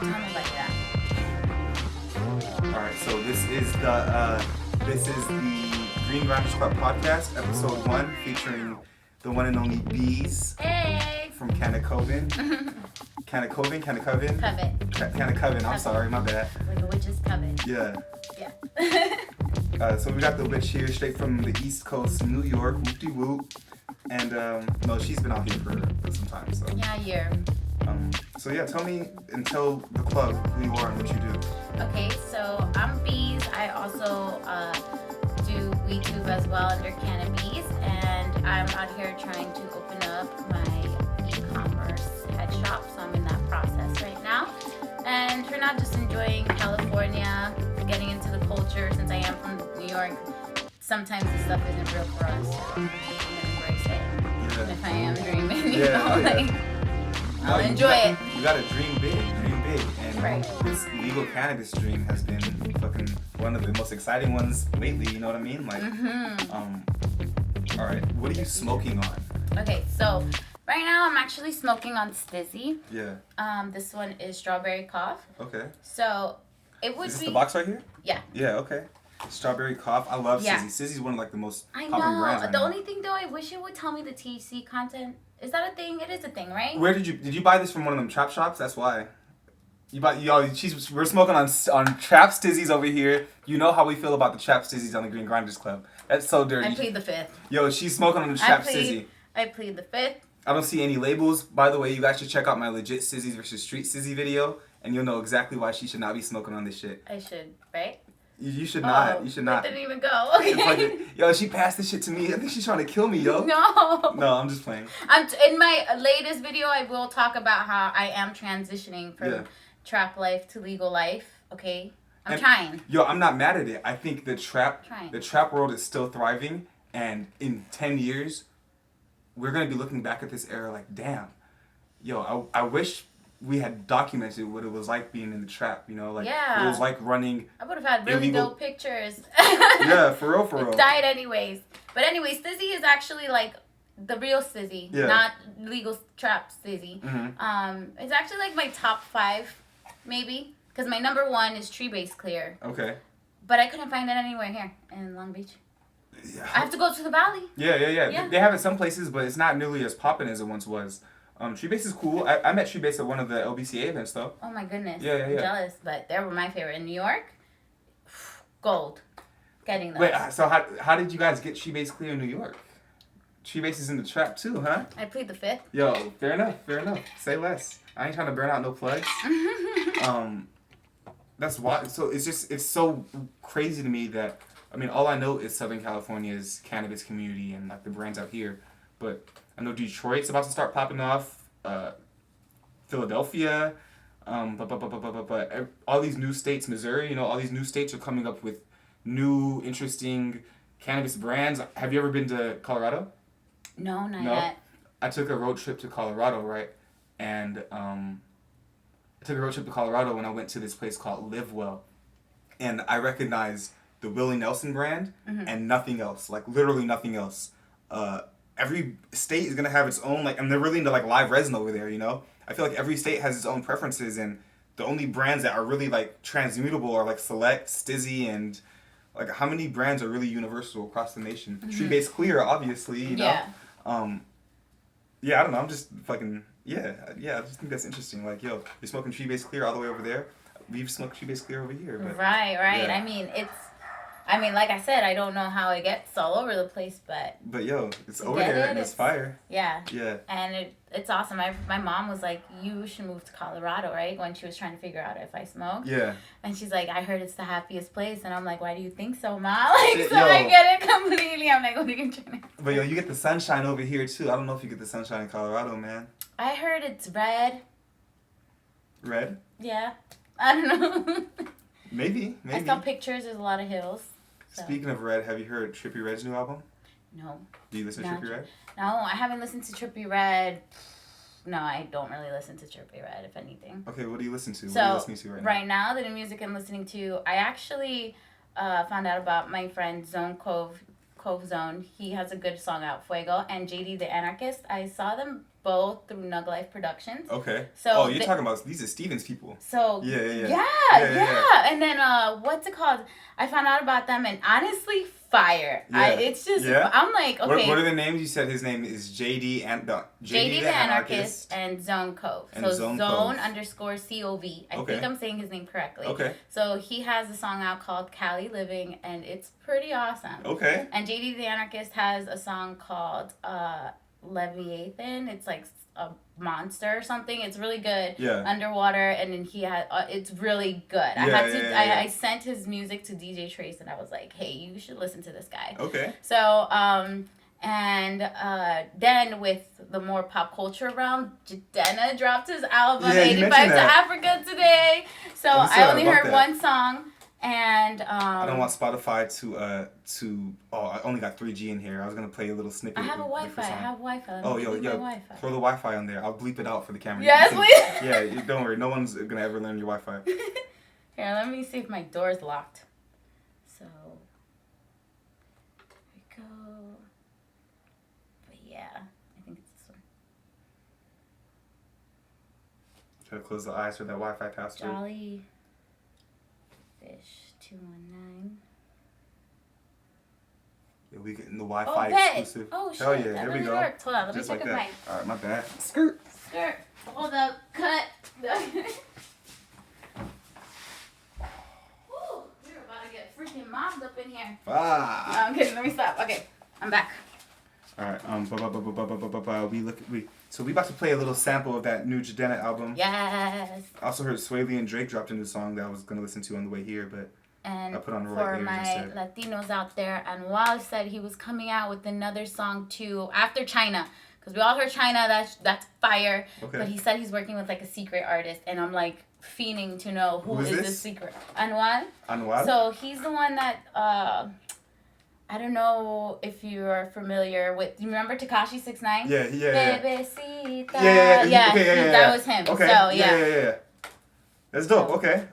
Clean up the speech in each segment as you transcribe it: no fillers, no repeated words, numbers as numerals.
tell me about that. All right, so this is the Green Grinders Club podcast, episode 1, featuring the one and only Beez. Hey. From CannaCoven. CannaCoven. CannaCoven. I'm sorry, my bad. Like a witch's coven. Yeah. Yeah. So we got the witch here, straight from the East Coast, New York. Whoop-de-whoop. And no, she's been out here for some time. So. Yeah, a year. So yeah, tell me and tell the club who you are and what you do. Okay, so I'm Beez. I also do WeTube as well under Cannabis, and I'm out here trying to open up my e-commerce head shop. So I'm in that process right now, and we're not just enjoying California, getting into the culture. Since I am from New York, sometimes this stuff isn't real for us. So I'm gonna embrace it. Yeah. And if I am dreaming, Yeah. I'll enjoy it. You gotta dream big. And right. This legal cannabis dream has been fucking one of the most exciting ones lately, you know what I mean? Like, all right, what are you smoking on? Okay, so right now I'm actually smoking on Stizzy. Yeah. This one is Strawberry Cough. Okay. So it would Is this be... the box right here? Yeah. Yeah, okay. Strawberry Cough. I love Yeah. Stizzy. Stizzy's one of like the most I popular brands. know. The only thing though, I wish it would tell me the THC content. Is that a thing? It is a thing, right? Where did you buy this from? One of them trap shops? That's why. We're smoking on trap Stizzies over here. You know how we feel about the trap Stizzies on the Green Grinders Club. That's so dirty. I plead the fifth. Yo, she's smoking on the trap Stizzy. I plead the fifth. I don't see any labels. By the way, you guys should check out my legit Stizzies versus street Stizzy video, and you'll know exactly why she should not be smoking on this shit. I should, right? You should not. You should not. It didn't even go. Okay. Yo, she passed this shit to me. I think she's trying to kill me, yo. No. No, I'm just playing. In my latest video, I will talk about how I am transitioning from trap life to legal life. Okay, I'm trying. Yo, I'm not mad at it. I think the trap world is still thriving, and in 10 years, we're gonna be looking back at this era like, damn. Yo, I wish we had documented what it was like being in the trap, you know, like what it was like running. I would have had really dope pictures. Yeah, for real. It died anyways. But anyways, Stizzy is actually like the real Stizzy, not legal trap Stizzy. Mm-hmm. It's actually like my top 5, maybe, because my number 1 is Tree Base Clear. Okay. But I couldn't find it anywhere here in Long Beach. Yeah. I have to go to the valley. Yeah. They have it some places, but it's not nearly as poppin' as it once was. Tree Base is cool. I met Tree Base at one of the LBCA events, though. Oh, my goodness. Yeah. I'm jealous, but they were my favorite. In New York, gold. Getting those. Wait, so how did you guys get Tree Base Clear in New York? Tree Base is in the trap, too, huh? I plead the fifth. Yo, fair enough. Say less. I ain't trying to burn out no plugs. That's why. So it's so crazy to me that, I mean, all I know is Southern California's cannabis community and like the brands out here, but I know Detroit's about to start popping off, Philadelphia, but all these new states, Missouri, all these new states are coming up with new, interesting cannabis brands. Have you ever been to Colorado? No, not yet. I took a road trip to Colorado, right? And I took a road trip to Colorado when I went to this place called Live Well. And I recognized the Willie Nelson brand and nothing else, like literally nothing else. Every state is gonna have its own, and they're really into live resin over there, I feel like every state has its own preferences, and the only brands that are really transmutable are Select, Stizzy, and how many brands are really universal across the nation? Tree Base Clear, obviously, you know. I don't know. I'm just fucking I just think that's interesting. Yo, you're smoking Tree Base Clear all the way over there. We've smoked Tree Base Clear over here. But, right. Yeah. I mean, like I said, I don't know how it gets all over the place, but yo, it's over here and it's fire. Yeah. Yeah. And it's awesome. My mom was like, you should move to Colorado, right? When she was trying to figure out if I smoke. Yeah. And she's like, I heard it's the happiest place. And I'm like, why do you think so, Ma? I get it completely. I'm like, what are you trying to... But yo, you get the sunshine over here too. I don't know if you get the sunshine in Colorado, man. I heard it's red. Red? Yeah. I don't know. Maybe. I saw pictures. There's a lot of hills. So. Speaking of Red, have you heard Trippie Redd's new album? No. Do you listen to Trippie Redd? No, I haven't listened to Trippie Redd. No, I don't really listen to Trippie Redd, if anything. Okay, what do you listen to? So, what are you listening to right now? The new music I'm listening to, I actually found out about my friend Cove Zone. He has a good song out, Fuego, and JD the Anarchist. I saw them both through Nug Life Productions. Okay. So you're talking about these are Steven's people. So Yeah. And then what's it called? I found out about them, and honestly, fire. Yeah. It's just I'm like, okay. What are the names? You said his name is JD the Anarchist and Zone Cove. So Zone _COV. I think I'm saying his name correctly. Okay. So he has a song out called Cali Living, and it's pretty awesome. Okay. And JD the Anarchist has a song called Leviathan. It's like a monster or something. It's really good. Yeah. Underwater, and then he had it's really good. I sent his music to DJ Trace, and I was like, hey, you should listen to this guy. Okay. So and then with the more pop culture realm, Jadena dropped his album 85 to Africa today. So I only heard one song. And I don't want Spotify to I only got 3G in here. I was gonna play a little snippet. I have a Wi-Fi. Oh yo, throw the Wi-Fi on there. I'll bleep it out for the camera. Yes, please. Yeah, don't worry. No one's gonna ever learn your Wi-Fi. Here, let me see if my door's locked. So here we go. But yeah, I think it's this one. Try to close the eyes for that Wi-Fi password. Jolly Fish 219. Yeah, we getting the Wi-Fi exclusive. Oh shit! Hell yeah! Here we go. Worked. Hold on, let me Just check like a that. mic. All right, my bad. Skirt. Hold up. Cut. Woo! We're about to get freaking mobbed up in here. Ah. No, I'm kidding. Let me stop. Okay, I'm back. All right. So we about to play a little sample of that new Jadena album. Yes. I also heard Sway Lee and Drake dropped a new song that I was gonna listen to on the way here, but and I put on the for right my Latinos out there, and Wally said he was coming out with another song too after China, because we all heard China. That's fire. Okay. But he said he's working with like a secret artist, and I'm like fiending to know who is this secret Anwar. So he's the one that I don't know if you're familiar with. Do you remember Tekashi 6ix9ine? Yeah. Bebecita. Yeah. That was him. Okay. So Yeah. That's dope. Okay.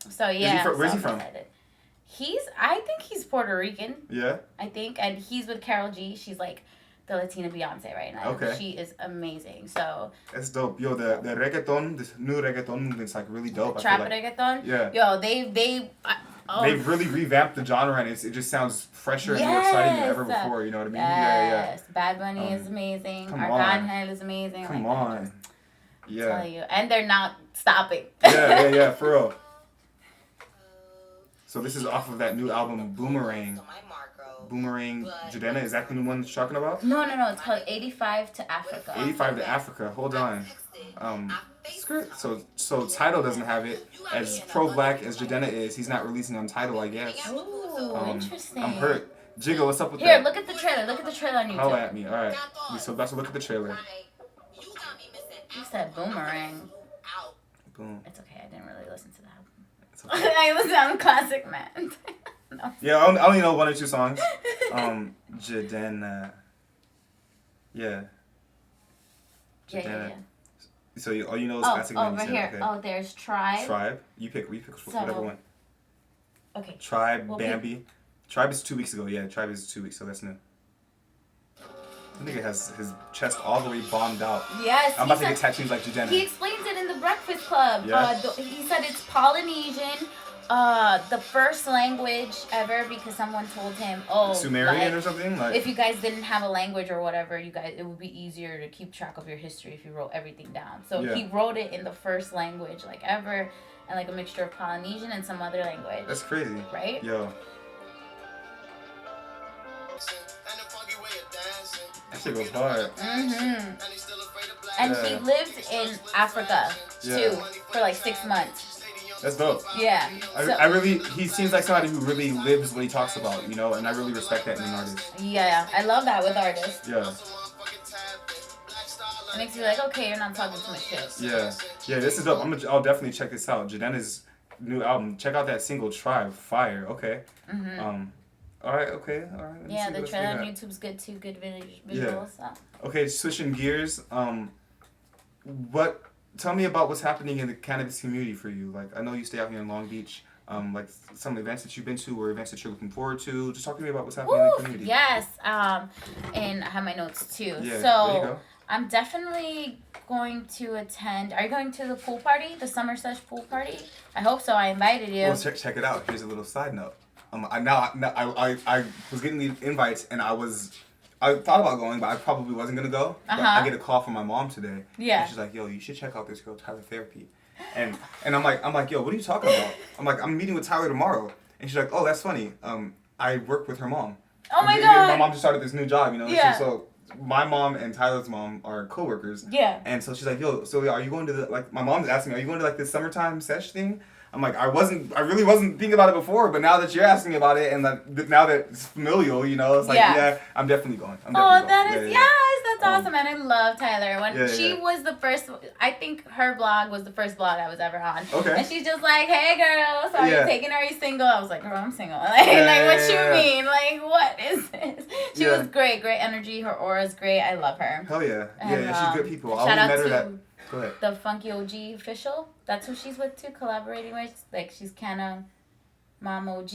So yeah. Where's he from? I think he's Puerto Rican. Yeah. I think, and he's with Karol G. She's like the Latina Beyonce right now. Okay. She is amazing. So. That's dope. Yo, the reggaeton, this new reggaeton movement's like really dope. Trap reggaeton. Yeah. Yo, they've really revamped the genre, and it just sounds fresher and more exciting than ever before. You know what I mean? Yes. Bad Bunny is amazing. Arcángel is amazing. Come on. Yeah. Tell you, and they're not stopping. Yeah, for real. So this is off of that new album, Boomerang. Jadena, is that the new one that you're talking about? No. It's called 85 to Africa. 85 to Africa. Hold on. So Tidal doesn't have it. As pro-black as Jadena is, he's not releasing on Tidal, I guess. Ooh, interesting. I'm hurt. Jigga, what's up with that? Here, look at the trailer. Look at the trailer on YouTube. Holla at me. All right. So about to look at the trailer. You said Boomerang. Boom. It's okay. I didn't really listen to the album. It's okay. I listen to Classic Man. No. Yeah, I only know 1 or 2 songs. Jadena. Yeah. Yeah. So all you know is Classic Man. Right here. Okay. Oh, there's Tribe. You pick whatever one. Okay. Tribe, Bambi. Tribe is 2 weeks ago. Yeah, Tribe is 2 weeks, so that's new. I think it has his chest all the way bombed out. Yes. I'm about to get tattoos like Jadena. He explains it in the Breakfast Club. Yeah. He said it's Polynesian. The first language ever, because someone told him, Sumerian or something? Like, if you guys didn't have a language or whatever, it would be easier to keep track of your history if you wrote everything down. So he wrote it in the first language like ever, and like a mixture of Polynesian and some other language. That's crazy. Right? Yo. That shit goes hard. And he lived in Africa too for like 6 months. That's dope. Yeah. He seems like somebody who really lives what he talks about, you know, and I really respect that in an artist. Yeah, I love that with artists. Yeah. It makes you like, okay, you're not talking too much shit. Yeah, this is dope. I'll definitely check this out. Jadena's new album. Check out that single, Tribe. Fire. Okay. All right. Yeah, the trailer on YouTube's good too. Good visuals. Yeah. So. Okay, switching gears. Tell me about what's happening in the cannabis community for you. Like, I know you stay out here in Long Beach. Like some events that you've been to or events that you're looking forward to. Just talk to me about what's happening in the community. Yes. And I have my notes too. Yeah, so, there you go. I'm definitely going to attend. Are you going to the pool party, the summer sesh pool party? I hope so. I invited you. Well, check it out. Here's a little side note. I was getting the invites, and I thought about going, but I probably wasn't gonna go. But I get a call from my mom today. Yeah. And she's like, "Yo, you should check out this girl, Tyler Therapy." And I'm like, "Yo, what are you talking about?" I'm like, "I'm meeting with Tyler tomorrow." And she's like, "Oh, that's funny. I work with her mom." Oh my God. My mom just started this new job, you know. Yeah. So my mom and Tyler's mom are coworkers. Yeah. And so she's like, "Yo, so are you going to my mom's asking me, are you going to this summertime sesh thing?" I'm like, I really wasn't thinking about it before, but now that you're asking me about it, and now that it's familial, it's like, yeah, I'm definitely going. That is, yes, that's awesome, and I love Tyler. When she was the first, I think her blog was the first blog I was ever on. Okay. And she's just like, "Hey girl, so are you taking her? Are you single?" I was like, "Girl, I'm single." Like what you mean? Like, what is this? She was great energy. Her aura is great. I love her. Hell yeah. And, she's good people. Shout out to Go ahead. the Funky OG official. That's who she's with too, collaborating with. Like, she's Canna Mom OG.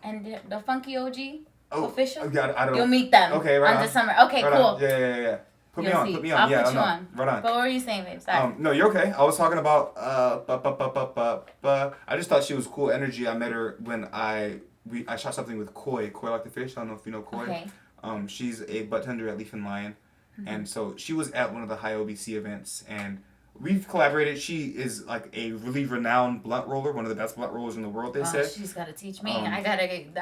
And the Funky OG official. I don't. You'll meet them. Okay, right on on. December. Okay, right cool. On. Yeah. Put me on. I'll Yeah, put you on. Right on. But what were you saying, babe? Sorry. No, you're okay. I was talking about I just thought she was cool energy. I met her when I shot something with Koi like the fish. I don't know if you know Koi. Okay. She's a butt tender at Leaf and Lion, and so she was at one of the high OBC events, and we've collaborated. She is like a really renowned blunt roller, one of the best blunt rollers in the world, they say. She's got to teach me. I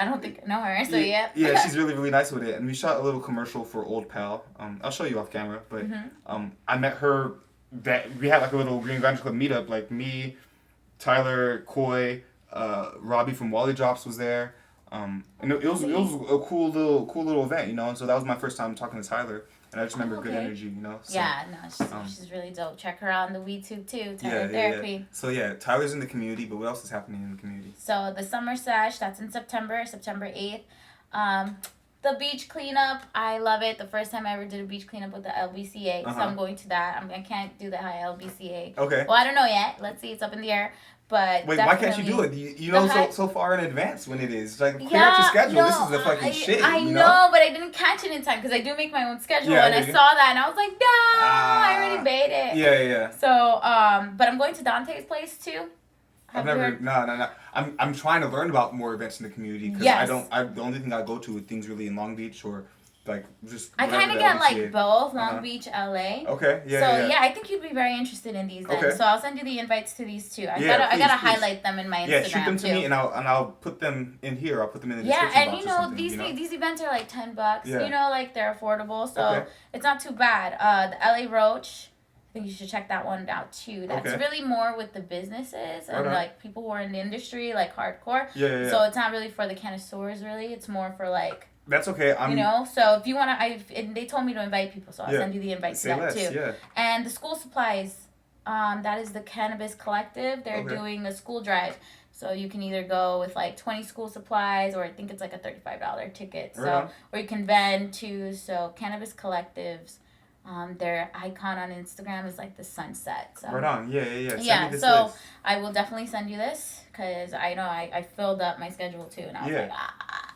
don't think I know her, so yeah. Yeah, she's really, really nice with it. And we shot a little commercial for Old Pal. I'll show you off camera, but I met her, we had like a little Green Grinders Club meetup, like me, Tyler, Koi, Robbie from Wally Drops was there. And it was a cool little event, and so that was my first time talking to Tyler. And I just remember good energy, So, yeah, no, she's really dope. Check her out on the WeTube too, Tyler Therapy. Yeah. So yeah, Tyler's in the community, but what else is happening in the community? So the summer sesh, that's in September 8th. The beach cleanup, I love it. The first time I ever did a beach cleanup with the LBCA, so I'm going to that. I can't do the high LBCA. Okay. Well, I don't know yet. Let's see, it's up in the air. But wait, why can't you do it? You know so far in advance when it is. Like, clear out your schedule. No, this is the fucking shit. I know, but I didn't catch it in time because I do make my own schedule, and I saw that, and I was like, no, I already made it. Yeah. So, but I'm going to Dante's place too. I've never. No. I'm trying to learn about more events in the community because the only thing I go to with things really in Long Beach or. Like just I kind of get like both Long Beach, LA. Okay, So I think you'd be very interested in these. Then. So I'll send you the invites to these two. I gotta highlight them in my Instagram. Yeah, shoot them to me and I'll put them in here. I'll put them in the description box. Yeah, and these events are like $10. Yeah. Like they're affordable, so it's not too bad. The LA Roach. I think you should check that one out too. That's really more with the businesses and like people who are in the industry, like hardcore. Yeah. So it's not really for the connoisseurs, really. It's more for like. That's okay. So if you want to, they told me to invite people, so I'll send you the invite to that too. Yeah. And the school supplies, that is the Cannabis Collective. They're doing a school drive. So you can either go with like 20 school supplies, or I think it's like a $35 ticket. So, or you can vend too. So Cannabis Collectives, their icon on Instagram is like the sunset. So. Right on. Yeah. Send me this list. I will definitely send you this because I know I filled up my schedule too, and I was like,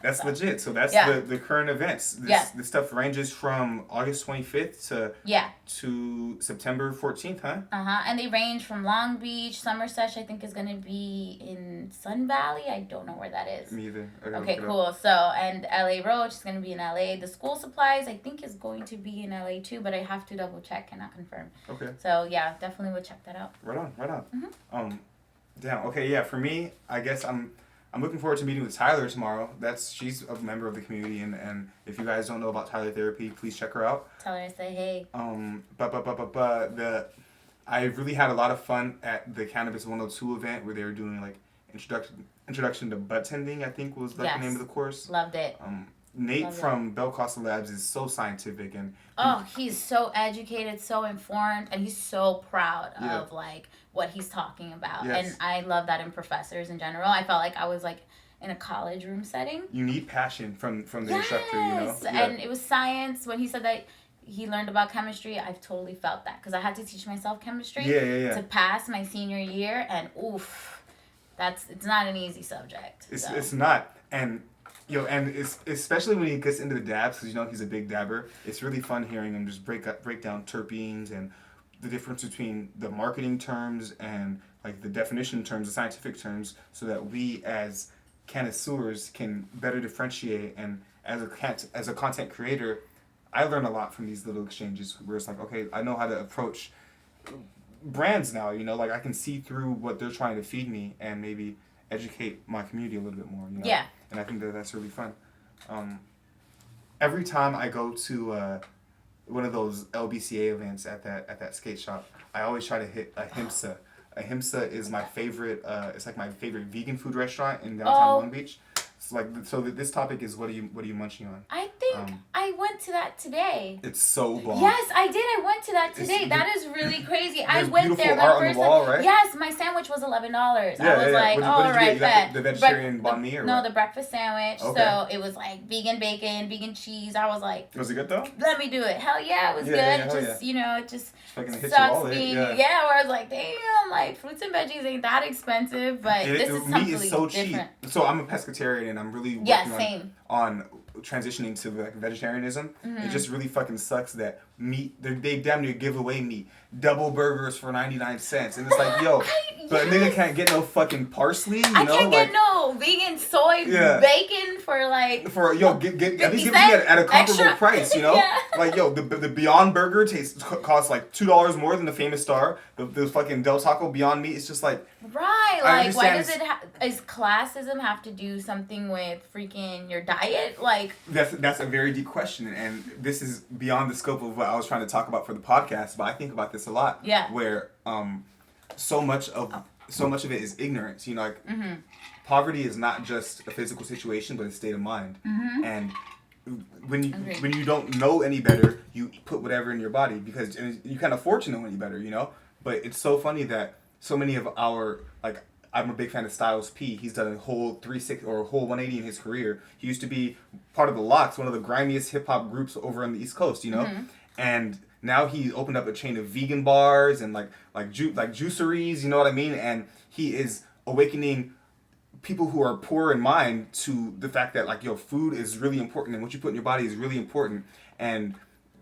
That's legit. So that's the current events. This stuff ranges from August 25th to September 14th, huh? And they range from Long Beach. Summer Sesh, I think, is going to be in Sun Valley. I don't know where that is. Me either. Okay, cool. So, and LA Roach is going to be in LA. The school supplies, I think, is going to be in LA too, but I have to double check, cannot confirm. Okay. So, yeah, definitely would check that out. Right on. Damn. Okay, yeah, for me, I guess I'm looking forward to meeting with Tyler tomorrow. She's a member of the community, and if you guys don't know about Tyler Therapy, please check her out. Tell her I say hey. I really had a lot of fun at the Cannabis 102 event where they were doing like introduction to bud tending, I think was like the name of the course. Loved it. Nate from Bell Costa Labs is so scientific and he's so educated, so informed, and he's so proud of like what he's talking about. Yes. And I love that in professors in general. I felt like I was like in a college room setting. You need passion from the instructor, you know. And it was science. When he said that he learned about chemistry, I've totally felt that because I had to teach myself chemistry to pass my senior year, and it's not an easy subject. It's not. And Yo, and it's especially when he gets into the dabs, because you know he's a big dabber. It's really fun hearing him just break down terpenes and the difference between the marketing terms and like the definition terms, the scientific terms, so that we as connoisseurs can better differentiate. And as a content creator, I learn a lot from these little exchanges where it's like, okay, I know how to approach brands now. You know, like I can see through what they're trying to feed me and maybe educate my community a little bit more. You know? Yeah. And I think that's really fun. Every time I go to one of those LBCA events at that skate shop, I always try to hit a Himsa. A Himsa is my favorite. It's like my favorite vegan food restaurant in downtown Long Beach. So this topic is what are you munching on? I think I went to that today. It's so bomb. Yes, I did. I went to that today. That is really crazy. I There's went there beautiful art on the wall, right? Yes, my sandwich was $11. Yeah, I was like, what did you right, get? The vegetarian banh mi or no, what? the breakfast sandwich. Okay. So it was like vegan bacon, vegan cheese. I was like, Was it good though? let me do it. Hell yeah, it was good. It just fucking hit you sucks all being where I was like, damn, like fruits and veggies ain't that expensive, but this is something meat is so different. cheap. So I'm a pescatarian and I'm really working same. on transitioning to like vegetarianism. It just really fucking sucks that meat they damn near give away meat. Double burgers for 99 cents. And it's like, yo, but a nigga can't get no fucking parsley, you know? I can't get no vegan soy bacon for like get at least give me at a comparable price, you know? Yeah. Like yo, the Beyond Burger costs like $2 more than the famous Star. The fucking Del Taco Beyond Meat, it's just like right, like why does does classism have to do something with freaking your diet? Like that's a very deep question, and this is beyond the scope of what I was trying to talk about for the podcast, but I think about this a lot. Yeah. Where so much of it is ignorance, you know, like poverty is not just a physical situation, but a state of mind. And when you don't know any better, you put whatever in your body because you can't afford to know any better, you know? But it's so funny that so many of our, like, I'm a big fan of Styles P. He's done a whole 360 or a whole 180 in his career. He used to be part of the Lox, one of the grimiest hip hop groups over on the East Coast, you know? And now he opened up a chain of vegan bars and like juiceries, you know what I mean? And he is awakening people who are poor in mind to the fact that like, yo, food is really important and what you put in your body is really important. And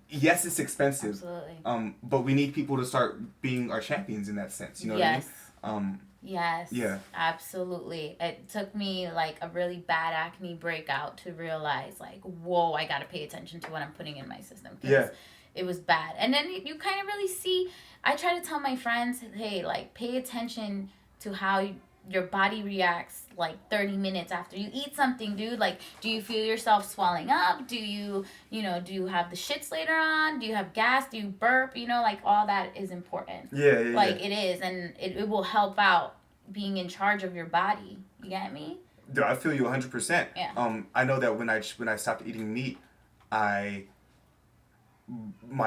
yes, it's expensive. Absolutely. But we need people to start being our champions in that sense, you know what I mean? Yes. Yeah. Absolutely. It took me like a really bad acne breakout to realize like, whoa, I got to pay attention to what I'm putting in my system. Yeah. It was bad. And then you kind of really see, I try to tell my friends, hey, like pay attention to how your body reacts like 30 minutes after you eat something, dude. Like, do you feel yourself swelling up? Do you have the shits later on? Do you have gas? Do you burp? You know, like all that is important. Yeah. Like it is, and it will help out being in charge of your body. You get me? Dude, I feel you 100%. Yeah. I know that when I stopped eating meat, my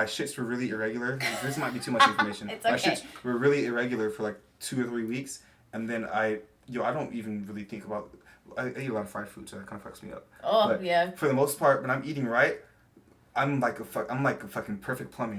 shits were really irregular. This might be too much information. It's okay. My shits were really irregular for like 2 or 3 weeks, and then I don't even really think about. I eat a lot of fried food, so that kind of fucks me up. Oh, but yeah. For the most part, when I'm eating right, I'm like a fucking perfect plumbing.